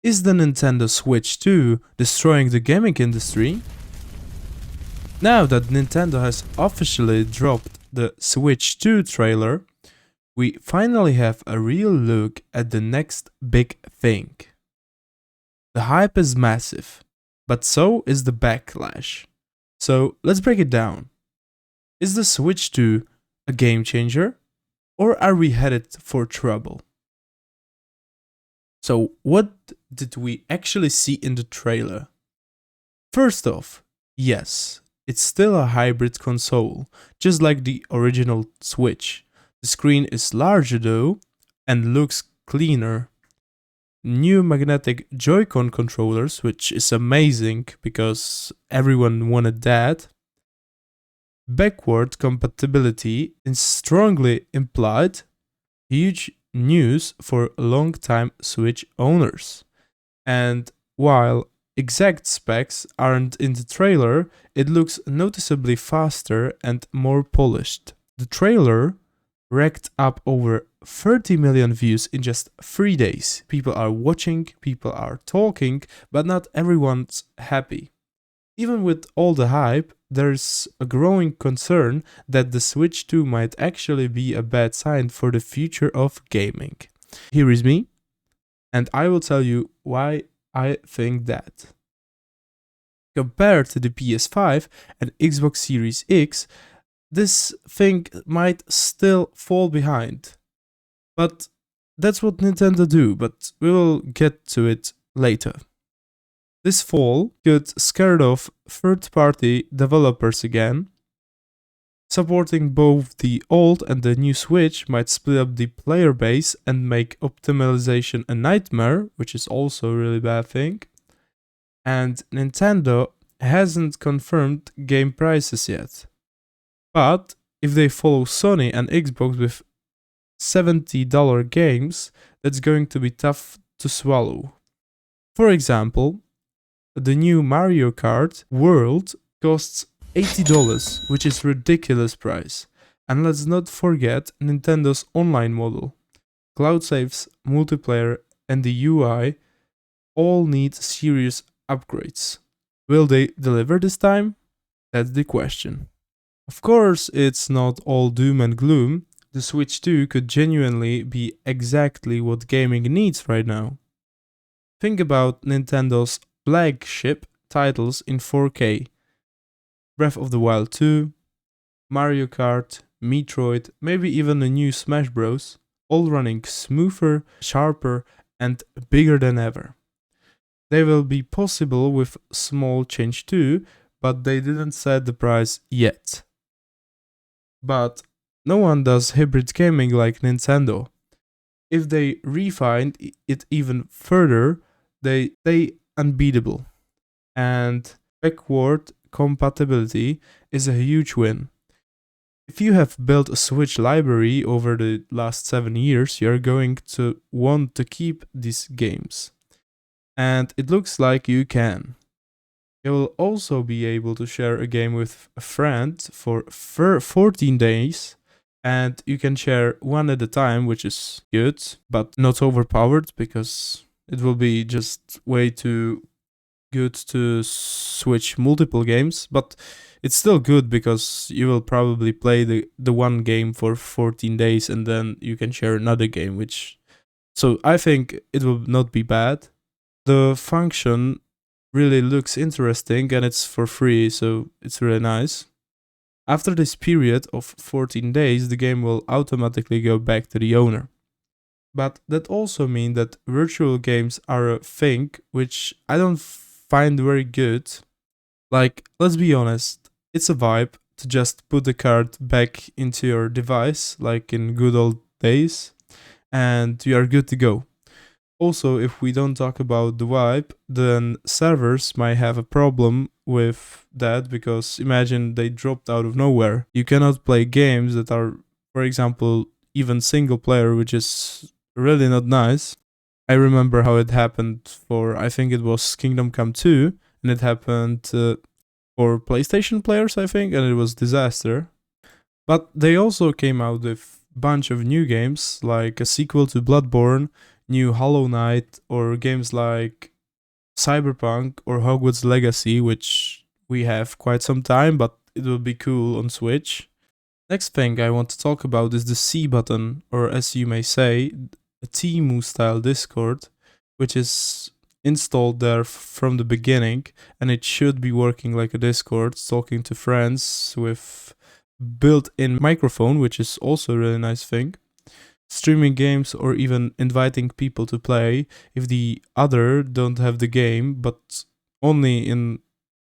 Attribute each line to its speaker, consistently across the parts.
Speaker 1: Is the Nintendo Switch 2 destroying the gaming industry? Now that Nintendo has officially dropped the Switch 2 trailer, we finally have a real look at the next big thing. The hype is massive, but so is the backlash. So let's break it down. Is the Switch 2 a game changer, or are we headed for trouble? So what did we actually see in the trailer? First off, yes, it's still a hybrid console, just like the original Switch. The screen is larger though, and looks cleaner. New magnetic Joy-Con controllers, which is amazing because everyone wanted that. Backward compatibility is strongly implied. Huge news for long-time Switch owners. And while exact specs aren't in the trailer, it looks noticeably faster and more polished. The trailer racked up over 30 million views in just 3 days. People are watching, people are talking, but not everyone's happy. Even with all the hype, there's a growing concern that the Switch 2 might actually be a bad sign for the future of gaming. Here is me, and I will tell you why I think that. Compared to the PS5 and Xbox Series X, this thing might still fall behind. But that's what Nintendo do, but we will get to it later. This fall could scare off third-party developers again. Supporting both the old and the new Switch might split up the player base and make optimization a nightmare, which is also a really bad thing. And Nintendo hasn't confirmed game prices yet. But if they follow Sony and Xbox with $70 games, that's going to be tough to swallow. For example, the new Mario Kart World costs $80, which is ridiculous price. And let's not forget Nintendo's online model. Cloud saves, multiplayer, and the UI all need serious upgrades. Will they deliver this time? That's the question. Of course, it's not all doom and gloom. The Switch 2 could genuinely be exactly what gaming needs right now. Think about Nintendo's flagship titles in 4K. Breath of the Wild 2, Mario Kart, Metroid, maybe even a new Smash Bros, all running smoother, sharper, and bigger than ever. They will be possible with small change too, but they didn't set the price yet. But no one does hybrid gaming like Nintendo. If they refine it even further, they stay unbeatable. And backward compatibility is a huge win. If you have built a Switch library over the last 7 years, you're going to want to keep these games. And it looks like you can. You will also be able to share a game with a friend for 14 days, and you can share one at a time, which is good, but not overpowered because it will be just way too good to switch multiple games, but it's still good because you will probably play the one game for 14 days and then you can share another game, so I think it will not be bad. The function really looks interesting and it's for free, so it's really nice. After this period of 14 days, the game will automatically go back to the owner. But that also means that virtual games are a thing which I don't find very good. Like, let's be honest, it's a vibe to just put the card back into your device, like in good old days, and you are good to go. Also, if we don't talk about the vibe, then servers might have a problem with that because imagine they dropped out of nowhere. You cannot play games that are, for example, even single player, which is really not nice. I remember how it happened for, I think it was Kingdom Come 2, and it happened for PlayStation players, I think, and it was disaster. But they also came out with a bunch of new games, like a sequel to Bloodborne, new Hollow Knight or games like Cyberpunk or Hogwarts Legacy, which we have quite some time, but it will be cool on Switch. Next thing I want to talk about is the C button, or as you may say, a Temu style Discord, which is installed there from the beginning, and it should be working like a Discord, talking to friends with built-in microphone, which is also a really nice thing. Streaming games or even inviting people to play if the other don't have the game, but only in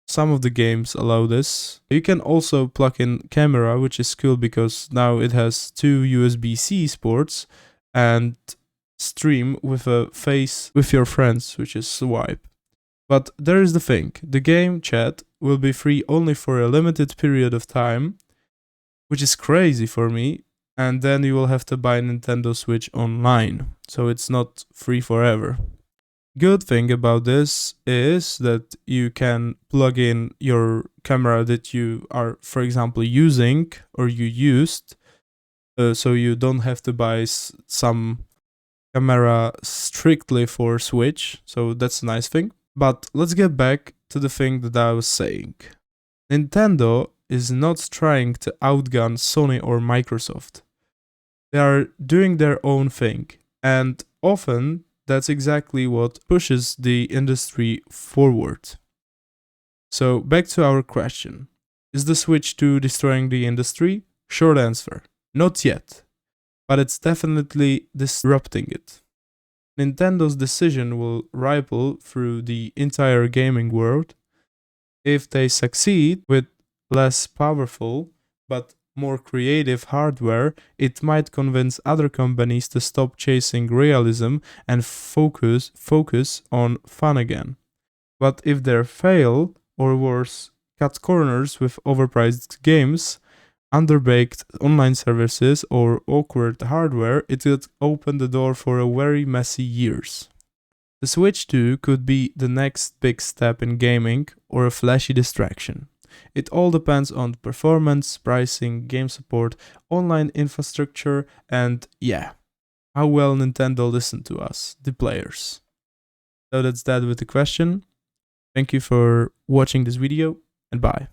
Speaker 1: some of the games allow this. You can also plug in camera, which is cool because now it has 2 USB-C ports and stream with a face with your friends, which is swipe. But there is the thing, the game chat will be free only for a limited period of time, which is crazy for me, and then you will have to buy Nintendo Switch online, so it's not free forever. Good thing about this is that you can plug in your camera that you are, for example, using or you used, so you don't have to buy some camera strictly for Switch, so that's a nice thing. But let's get back to the thing that I was saying. Nintendo is not trying to outgun Sony or Microsoft. They are doing their own thing, and often that's exactly what pushes the industry forward. So back to our question. Is the Switch 2 destroying the industry? Short answer, not yet. But it's definitely disrupting it. Nintendo's decision will ripple through the entire gaming world. If they succeed with less powerful but more creative hardware, it might convince other companies to stop chasing realism and focus on fun again. But if they fail, or worse, cut corners with overpriced games, underbaked online services, or awkward hardware, it would open the door for a very messy years. The Switch 2 could be the next big step in gaming or a flashy distraction. It all depends on performance, pricing, game support, online infrastructure, and how well Nintendo listened to us, the players. So that's that with the question. Thank you for watching this video, and bye.